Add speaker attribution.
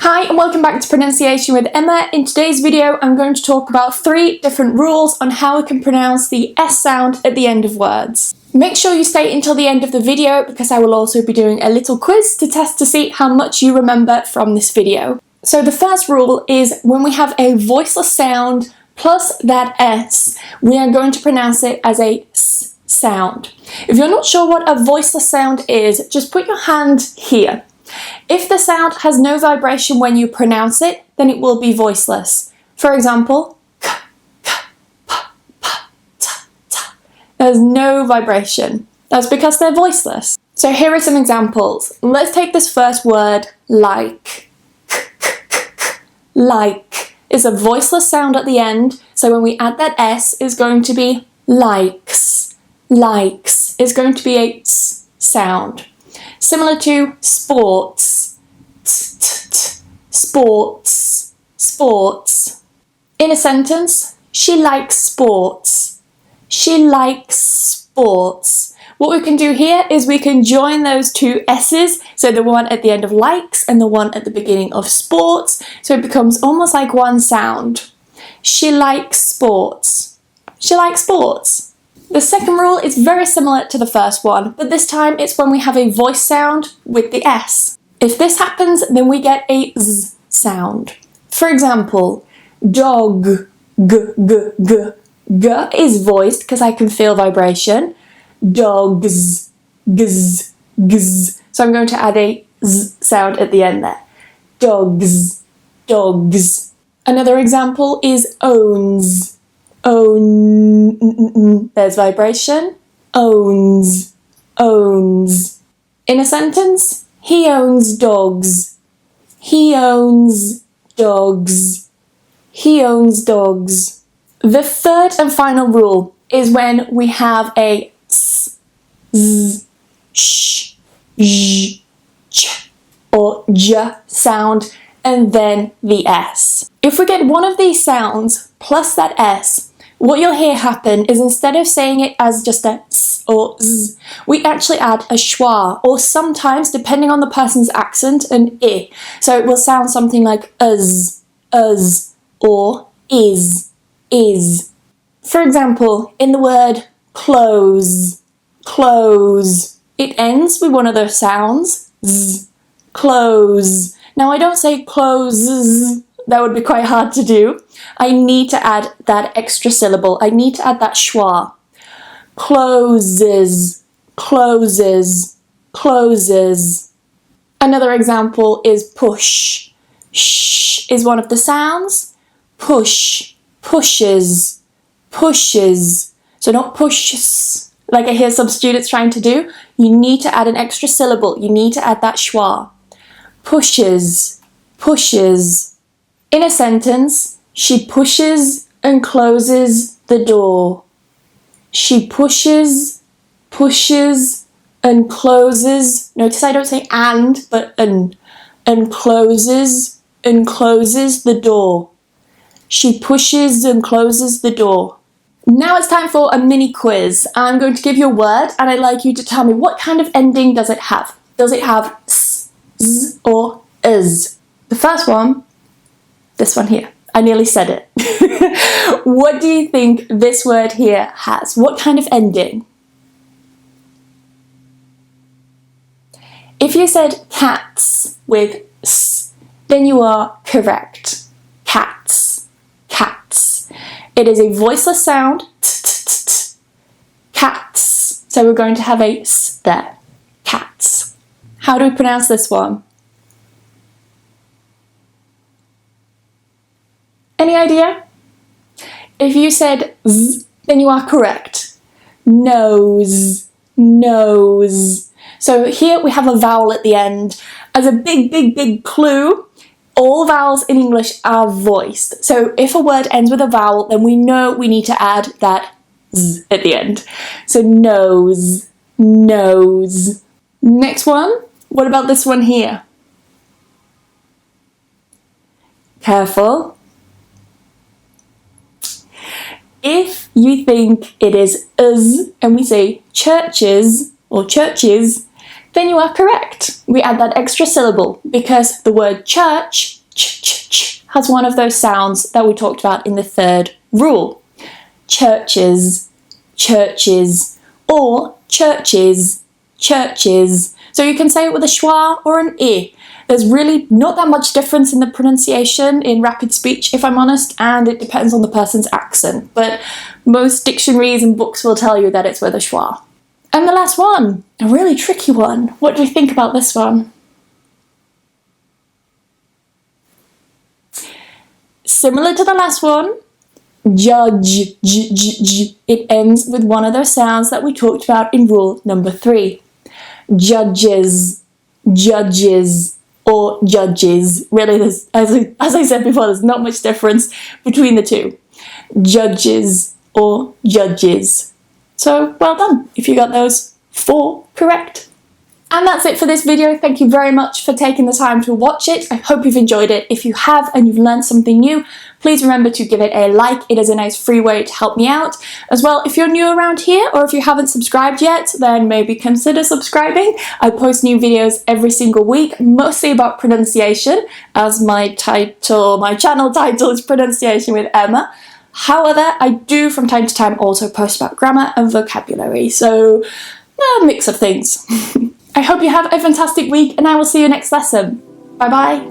Speaker 1: Hi and welcome back to Pronunciation with Emma. In today's video I'm going to talk about 3 different rules on how we can pronounce the S sound at the end of words. Make sure you stay until the end of the video because I will also be doing a little quiz to test to see how much you remember from this video. So the first rule is when we have a voiceless sound plus that S, we are going to pronounce it as a S sound. If you're not sure what a voiceless sound is, just put your hand here. If the sound has no vibration when you pronounce it, then it will be voiceless. For example, k, k, p, p, t, t. There's no vibration. That's because they're voiceless. So here are some examples. Let's take this first word, like. K, k, k, k. Like is a voiceless sound at the end, so when we add that S, it's going to be likes. Likes is going to be a S sound. Similar to sports, t, t, t. Sports, sports. In a sentence, she likes sports. She likes sports. What we can do here is we can join those two S's, so the one at the end of likes and the one at the beginning of sports, so it becomes almost like one sound. She likes sports. She likes sports. The second rule is very similar to the first one, but this time it's when we have a voice sound with the S. If this happens, then we get a Z sound. For example, dog, g, g, g. G is voiced because I can feel vibration. Dogs, gz, gz. So I'm going to add a Z sound at the end there. Dogs, dogs. Another example is owns. Own, there's vibration. Owns, owns. In a sentence, he owns dogs. He owns dogs. He owns dogs. The third and final rule is when we have a s, z, sh, zh, ch, or j sound and then the S. If we get one of these sounds plus that S, what you'll hear happen is instead of saying it as just a S or Z, we actually add a schwa, or sometimes, depending on the person's accent, an I. So it will sound something like uz, or is. For example, in the word close, close, it ends with one of those sounds, Z, close. Now I don't say closes, that would be quite hard to do. I need to add that extra syllable. I need to add that schwa. Closes, closes, closes. Another example is push. Sh is one of the sounds. Push, pushes, pushes. So not pushes, like I hear some students trying to do. You need to add an extra syllable. You need to add that schwa. Pushes, pushes. In a sentence, she pushes and closes the door. She pushes, pushes and closes. Notice I don't say and, but and closes the door. She pushes and closes the door. Now it's time for a mini quiz. I'm going to give you a word and I'd like you to tell me what kind of ending does it have. Does it have s, z or is? The first one, this one here. I nearly said it. What do you think this word here has? What kind of ending? If you said cats with s, then you are correct. Cats, cats. It is a voiceless sound, t, t, t, t. Cats. So we're going to have a s there. Cats. How do we pronounce this one? Any idea? If you said z, then you are correct. Nose, nose. So here we have a vowel at the end. As a big clue, all vowels in English are voiced. So if a word ends with a vowel, then we know we need to add that z at the end. So nose, nose. Next one, what about this one here? Careful. If you think it is us and we say churches or churches, then you are correct. We add that extra syllable because the word church, ch, has one of those sounds that we talked about in the third rule. Churches, churches, or churches, churches. So you can say it with a schwa or an I. There's really not that much difference in the pronunciation in rapid speech, if I'm honest, and it depends on the person's accent. But most dictionaries and books will tell you that it's with a schwa. And the last one, a really tricky one. What do you think about this one? Similar to the last one, judge, it ends with one of those sounds that we talked about in rule number 3. Judges, judges, or judges. Really, there's, as I said before, there's not much difference between the two. Judges or judges. So, well done if you got those 4 correct. And that's it for this video. Thank you very much for taking the time to watch it. I hope you've enjoyed it. If you have and you've learned something new, please remember to give it a like. It is a nice free way to help me out. As well, if you're new around here or if you haven't subscribed yet, then maybe consider subscribing. I post new videos every single week, mostly about pronunciation, as my channel title is Pronunciation with Emma. However, I do from time to time also post about grammar and vocabulary, so a mix of things. I hope you have a fantastic week and I will see you next lesson. Bye bye.